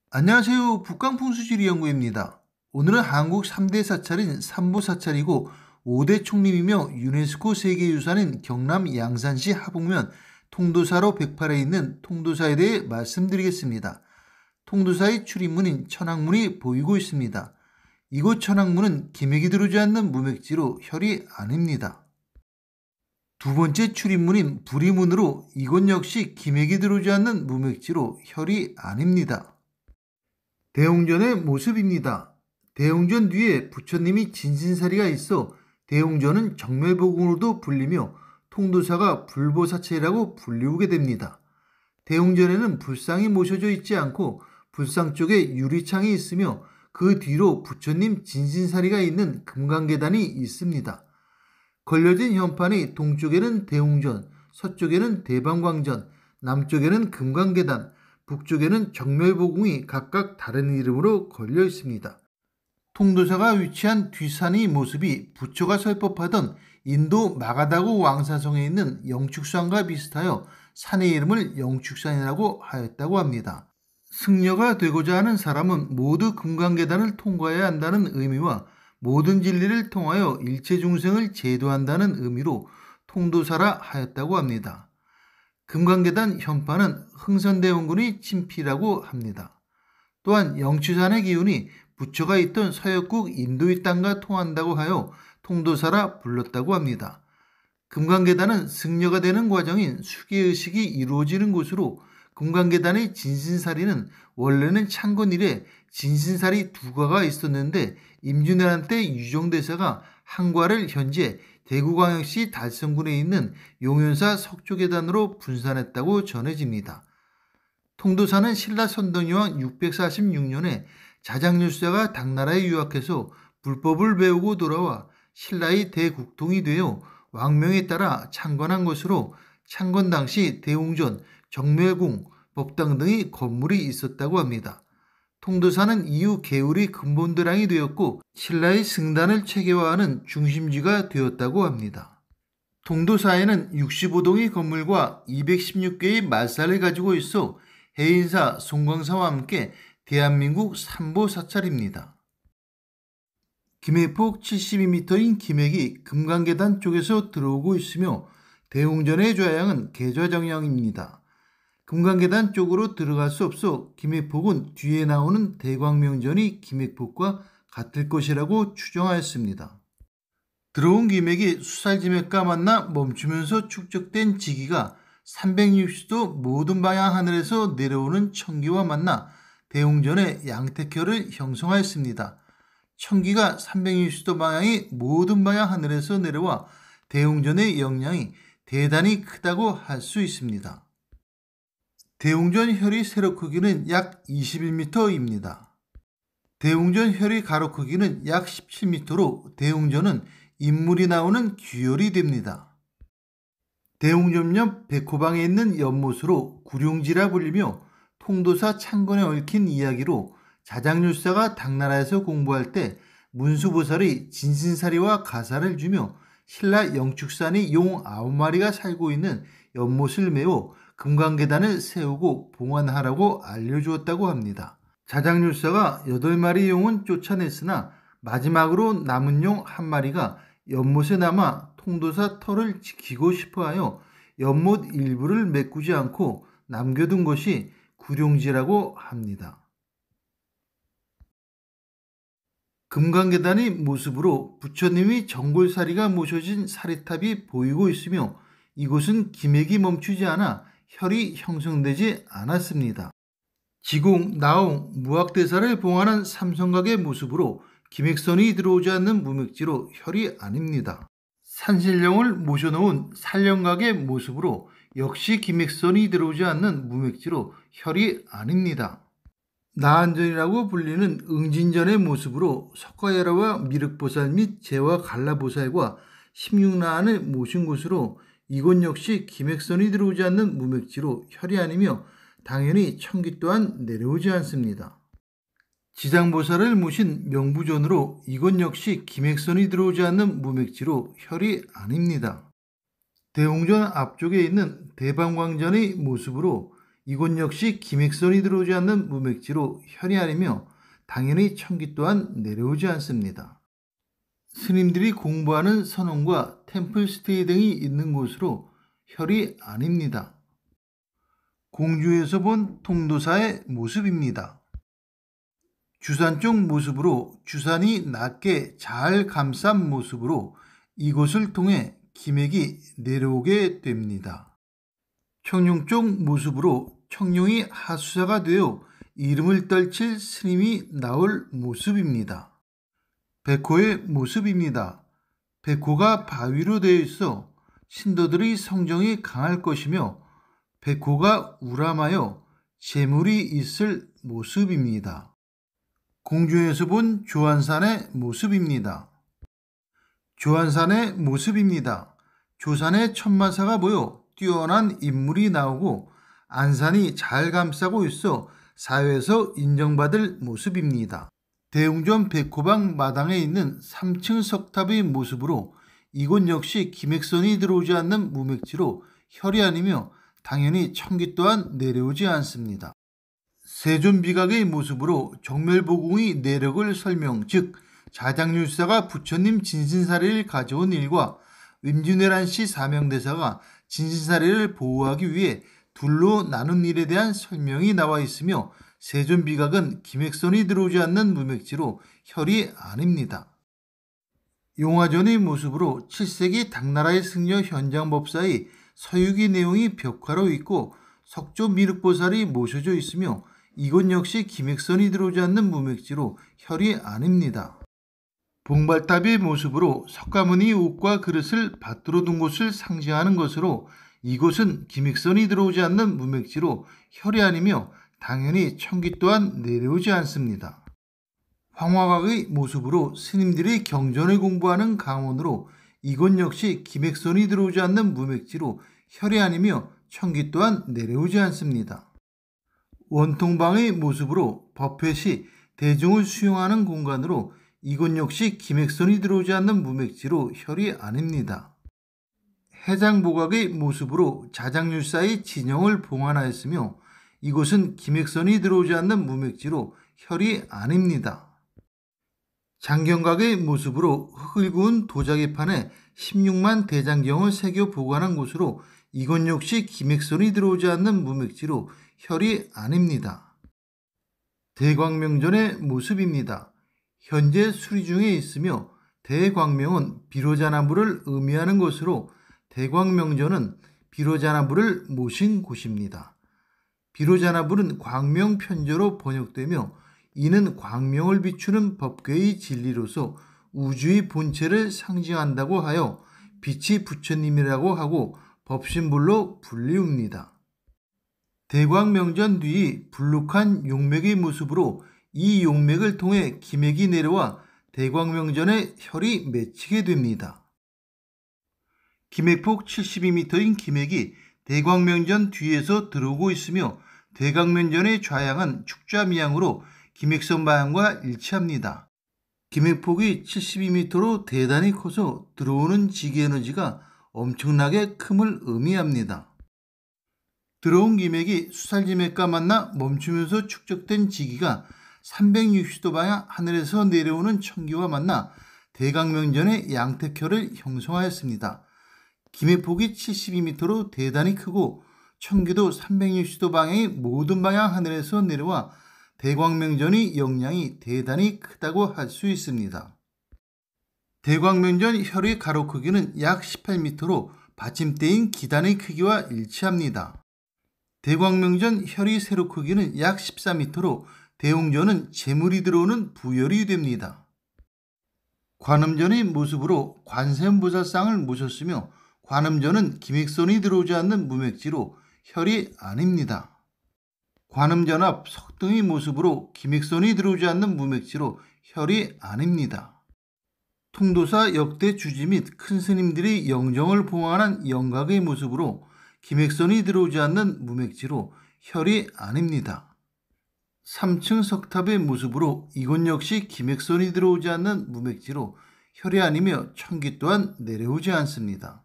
안녕하세요. 북강풍수지리연구입니다. 오늘은 한국 3대 사찰인 삼보사찰이고 5대 총림이며 유네스코 세계유산인 경남 양산시 하북면 통도사로 108에 있는 통도사에 대해 말씀드리겠습니다. 통도사의 출입문인 천왕문이 보이고 있습니다. 이곳 천왕문은 기맥이 들어오지 않는 무맥지로 혈이 아닙니다. 두 번째 출입문인 부리문으로 이곳 역시 기맥이 들어오지 않는 무맥지로 혈이 아닙니다. 대웅전의 모습입니다. 대웅전 뒤에 부처님이 진신사리가 있어 대웅전은 정멸복음으로도 불리며 통도사가 불보사체라고 불리우게 됩니다. 대웅전에는 불상이 모셔져 있지 않고 불상 쪽에 유리창이 있으며 그 뒤로 부처님 진신사리가 있는 금강계단이 있습니다. 걸려진 현판의 동쪽에는 대웅전, 서쪽에는 대방광전, 남쪽에는 금강계단, 북쪽에는 정멸복궁이 각각 다른 이름으로 걸려 있습니다. 통도사가 위치한 뒷산의 모습이 부처가 설법하던 인도 마가다구 왕사성에 있는 영축산과 비슷하여 산의 이름을 영축산이라고 하였다고 합니다. 승려가 되고자 하는 사람은 모두 금강계단을 통과해야 한다는 의미와 모든 진리를 통하여 일체 중생을 제도한다는 의미로 통도사라 하였다고 합니다. 금강계단 현판은 흥선대원군의 친필이라고 합니다. 또한 영추산의 기운이 부처가 있던 서역국 인도의 땅과 통한다고 하여 통도사라 불렀다고 합니다. 금강계단은 승려가 되는 과정인 수계의식이 이루어지는 곳으로 금강계단의 진신사리는 원래는 창건 이래 진신사리 두 과가 있었는데 임진왜란 때 유정대사가 한 과를 현재 대구광역시 달성군에 있는 용현사 석조계단으로 분산했다고 전해집니다. 통도사는 신라 선덕여왕 646년에 자장률사가 당나라에 유학해서 불법을 배우고 돌아와 신라의 대국통이 되어 왕명에 따라 창건한 것으로 창건 당시 대웅전, 정멸궁, 법당 등의 건물이 있었다고 합니다. 통도사는 이후 개울이 근본도량이 되었고 신라의 승단을 체계화하는 중심지가 되었다고 합니다. 통도사에는 65동의 건물과 216개의 말살을 가지고 있어 해인사, 송광사와 함께 대한민국 삼보사찰입니다. 기맥폭 72m인 기맥이 금강계단 쪽에서 들어오고 있으며 대웅전의 좌양은 계좌정양입니다. 금강계단 쪽으로 들어갈 수 없어 기맥폭은 뒤에 나오는 대광명전이 기맥폭과 같을 것이라고 추정하였습니다. 들어온 기맥이 수살지맥과 만나 멈추면서 축적된 지기가 360도 모든 방향 하늘에서 내려오는 천기와 만나 대웅전의 양택혈을 형성하였습니다. 천기가 360도 방향이 모든 방향 하늘에서 내려와 대웅전의 영향이 대단히 크다고 할 수 있습니다. 대웅전 혈의 세로 크기는 약 21m입니다. 대웅전 혈의 가로 크기는 약 17m로 대웅전은 인물이 나오는 규혈이 됩니다. 대웅전 옆 백호방에 있는 연못으로 구룡지라 불리며 통도사 창건에 얽힌 이야기로 자장률사가 당나라에서 공부할 때 문수보살의 진신사리와 가사를 주며 신라 영축산의 용 9마리가 살고 있는 연못을 메워 금강계단을 세우고 봉안하라고 알려주었다고 합니다. 자장률사가 8마리 용은 쫓아냈으나 마지막으로 남은 용 1마리가 연못에 남아 통도사 터를 지키고 싶어하여 연못 일부를 메꾸지 않고 남겨둔 것이 구룡지라고 합니다. 금강계단의 모습으로 부처님이 정골사리가 모셔진 사리탑이 보이고 있으며 이곳은 기맥이 멈추지 않아 혈이 형성되지 않았습니다. 지공, 나홍, 무학대사를 봉하는 삼성각의 모습으로 기맥선이 들어오지 않는 무맥지로 혈이 아닙니다. 산신령을 모셔놓은 살령각의 모습으로 역시 기맥선이 들어오지 않는 무맥지로 혈이 아닙니다. 나한전이라고 불리는 응진전의 모습으로 석가야라와 미륵보살 및 제와 갈라보살과 16나한을 모신 곳으로 이곳 역시 기맥선이 들어오지 않는 무맥지로 혈이 아니며 당연히 천기 또한 내려오지 않습니다. 지장보살을 모신 명부전으로 이곳 역시 기맥선이 들어오지 않는 무맥지로 혈이 아닙니다. 대웅전 앞쪽에 있는 대방광전의 모습으로 이곳 역시 기맥선이 들어오지 않는 무맥지로 혈이 아니며 당연히 천기 또한 내려오지 않습니다. 스님들이 공부하는 선원과 템플스테이 등이 있는 곳으로 혈이 아닙니다. 공주에서 본 통도사의 모습입니다. 주산 쪽 모습으로 주산이 낮게 잘 감싼 모습으로 이곳을 통해 기맥이 내려오게 됩니다. 청룡 쪽 모습으로 청룡이 하수사가 되어 이름을 떨칠 스님이 나올 모습입니다. 백호의 모습입니다. 백호가 바위로 되어 있어 신도들의 성정이 강할 것이며 백호가 우람하여 재물이 있을 모습입니다. 공주에서 본 조안산의 모습입니다. 조안산의 모습입니다. 조산에 천마사가 모여 뛰어난 인물이 나오고 안산이 잘 감싸고 있어 사회에서 인정받을 모습입니다. 대웅전 백호방 마당에 있는 3층 석탑의 모습으로 이곳 역시 기맥선이 들어오지 않는 무맥지로 혈이 아니며 당연히 천기 또한 내려오지 않습니다. 세존비각의 모습으로 정멸보궁의 내력을 설명, 즉 자장률사가 부처님 진신사리를 가져온 일과 임진왜란시 사명대사가 진신사리를 보호하기 위해 둘로 나눈 일에 대한 설명이 나와 있으며 세존비각은 기맥선이 들어오지 않는 무맥지로 혈이 아닙니다. 용화전의 모습으로 7세기 당나라의 승려 현장법사의 서유기 내용이 벽화로 있고 석조미륵보살이 모셔져 있으며 이곳 역시 기맥선이 들어오지 않는 무맥지로 혈이 아닙니다. 봉발탑의 모습으로 석가모니 옷과 그릇을 밭으로 둔 곳을 상징하는 것으로 이곳은 기맥선이 들어오지 않는 무맥지로 혈이 아니며 당연히 천기 또한 내려오지 않습니다. 황화각의 모습으로 스님들이 경전을 공부하는 강원으로 이곳 역시 기맥선이 들어오지 않는 무맥지로 혈이 아니며 천기 또한 내려오지 않습니다. 원통방의 모습으로 법회시 대중을 수용하는 공간으로 이곳 역시 기맥선이 들어오지 않는 무맥지로 혈이 아닙니다. 해장보각의 모습으로 자장률사의 진영을 봉안하였으며 이곳은 기맥선이 들어오지 않는 무맥지로 혈이 아닙니다. 장경각의 모습으로 흙을 구운 도자기판에 16만 대장경을 새겨 보관한 곳으로 이곳 역시 기맥선이 들어오지 않는 무맥지로 혈이 아닙니다. 대광명전의 모습입니다. 현재 수리 중에 있으며 대광명은 비로자나무를 의미하는 것으로 대광명전은 비로자나무를 모신 곳입니다. 비로자나불은 광명편조로 번역되며 이는 광명을 비추는 법궤의 진리로서 우주의 본체를 상징한다고 하여 빛이 부처님이라고 하고 법신불로 불리웁니다. 대광명전 뒤 불룩한 용맥의 모습으로 이 용맥을 통해 기맥이 내려와 대광명전의 혈이 맺히게 됩니다. 기맥폭 72m인 기맥이 대광명전 뒤에서 들어오고 있으며 대광명전의 좌양은 축좌미양으로 기맥선 방향과 일치합니다. 기맥폭이 72m로 대단히 커서 들어오는 지기에너지가 엄청나게 큼을 의미합니다. 들어온 기맥이 수살지맥과 만나 멈추면서 축적된 지기가 360도 방향 하늘에서 내려오는 천기와 만나 대광명전의 양택혈을 형성하였습니다. 기맥폭이 72m로 대단히 크고 천기도 360도 방향의 모든 방향 하늘에서 내려와 대광명전의 영향이 대단히 크다고 할 수 있습니다. 대광명전 혈의 가로 크기는 약 18m로 받침대인 기단의 크기와 일치합니다. 대광명전 혈의 세로 크기는 약 14m로 대웅전은 재물이 들어오는 부열이 됩니다. 관음전의 모습으로 관세음보살상을 모셨으며 관음전은 기맥선이 들어오지 않는 무맥지로 혈이 아닙니다. 관음전 앞 석등의 모습으로 기맥선이 들어오지 않는 무맥지로 혈이 아닙니다. 통도사 역대 주지 및 큰 스님들이 영정을 봉안한 영각의 모습으로 기맥선이 들어오지 않는 무맥지로 혈이 아닙니다. 3층 석탑의 모습으로 이곳 역시 기맥선이 들어오지 않는 무맥지로 혈이 아니며 천기 또한 내려오지 않습니다.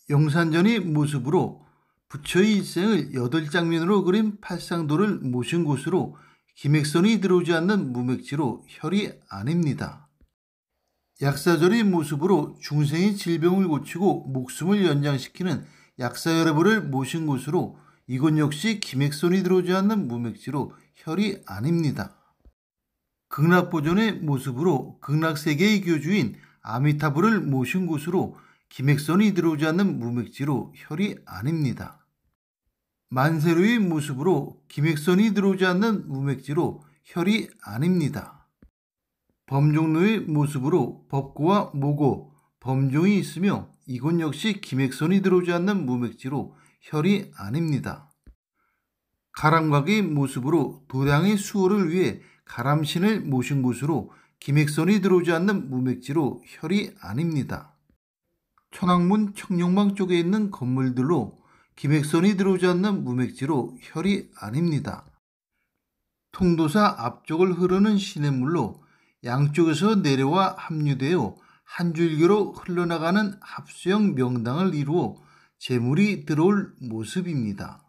영산전의 모습으로 부처의 일생을 8장면으로 그린 팔상도를 모신 곳으로 기맥선이 들어오지 않는 무맥지로 혈이 아닙니다. 약사절의 모습으로 중생의 질병을 고치고 목숨을 연장시키는 약사여러분을 모신 곳으로 이곳 역시 기맥선이 들어오지 않는 무맥지로 혈이 아닙니다. 극락보존의 모습으로 극락세계의 교주인 아미타불을 모신 곳으로 기맥선이 들어오지 않는 무맥지로 혈이 아닙니다. 만세로의 모습으로 기맥선이 들어오지 않는 무맥지로 혈이 아닙니다. 범종로의 모습으로 법고와 모고, 범종이 있으며 이곳 역시 기맥선이 들어오지 않는 무맥지로 혈이 아닙니다. 가람각의 모습으로 도량의 수호를 위해 가람신을 모신 곳으로 기맥선이 들어오지 않는 무맥지로 혈이 아닙니다. 천왕문 청룡방 쪽에 있는 건물들로 기맥선이 들어오지 않는 무맥지로 혈이 아닙니다. 통도사 앞쪽을 흐르는 시냇물로 양쪽에서 내려와 합류되어 한 줄기로 흘러나가는 합수형 명당을 이루어 재물이 들어올 모습입니다.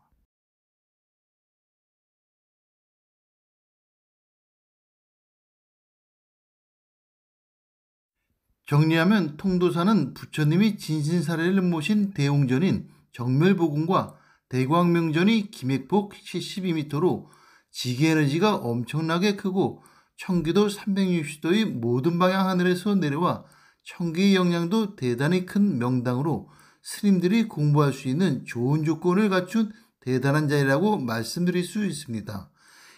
정리하면 통도사는 부처님이 진신사례를 모신 대웅전인 정멸보궁과 대광명전이 기맥폭 72m로 지게에너지가 엄청나게 크고 청기도 360도의 모든 방향 하늘에서 내려와 청기의 영향도 대단히 큰 명당으로 스님들이 공부할 수 있는 좋은 조건을 갖춘 대단한 자리라고 말씀드릴 수 있습니다.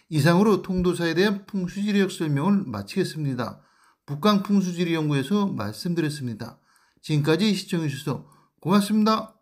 이상으로 통도사에 대한 풍수지리학 설명을 마치겠습니다. 북강풍수지리연구에서 말씀드렸습니다. 지금까지 시청해주셔서 고맙습니다.